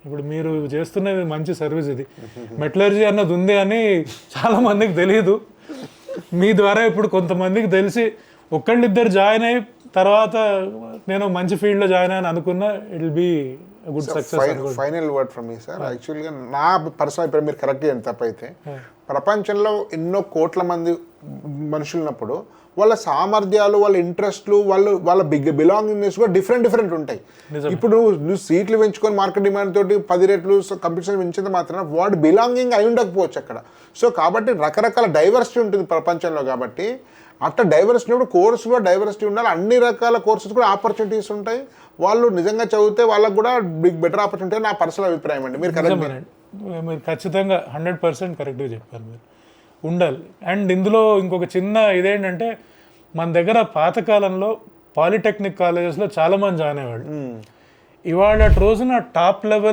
ఇప్పుడు మీరు చేస్తున్నది మంచి సర్వీస్. ఇది మెటలర్జీ అన్నది ఉంది అని చాలా మందికి తెలియదు. మీ ద్వారా ఇప్పుడు కొంతమందికి తెలిసి ఒక్కళ్ళిద్దరు జాయిన్ అయ్యి తర్వాత నేను మంచి ఫీల్డ్లో జాయిన్ అయ్యాను అనుకున్నా, it will be good success. Final word from me sir. యాక్చువల్గా నా పర్సనల్ ఇప్పుడు మీరు కరెక్ట్ చేయండి తప్పైతే, ప్రపంచంలో ఎన్నో కోట్ల మంది మనుషులు ఉన్నప్పుడు వాళ్ళ సామర్థ్యాలు, వాళ్ళ ఇంట్రెస్ట్లు, వాళ్ళ బిలాంగింగ్నెస్ కూడా డిఫరెంట్ ఉంటాయి. ఇప్పుడు నువ్వు సీట్లు పెంచుకొని మార్కెట్ డిమాండ్ తోటి 10 రెట్లు కంపిటీషన్ పెంచినంత మాత్రం వాడు బిలాంగింగ్ అయి ఉండకపోవచ్చు అక్కడ. సో కాబట్టి రకరకాల డైవర్సిటీ ఉంటుంది ప్రపంచంలో. కాబట్టి అట్లా డైవర్సిటీ ఉన్నప్పుడు కోర్సు కూడా డైవర్సిటీ ఉండాలి. అన్ని రకాల కోర్సెస్ కూడా ఆపర్చునిటీస్ ఉంటాయి. వాళ్ళు నిజంగా చదివితే వాళ్ళకు కూడా బెటర్ ఆపర్చునిటీ నా పర్సనల్ అభిప్రాయం అండి. మీరు మీరు ఖచ్చితంగా 100% కరెక్ట్గా చెప్పారు. మీరు ఉండాలి. అండ్ ఇందులో ఇంకొక చిన్న ఇదేంటంటే, మన దగ్గర పాతకాలంలో పాలిటెక్నిక్ కాలేజెస్లో చాలామంది జాయిన్ అయ్యేవాళ్ళు. ఇవాళ రోజున టాప్ లెవెల్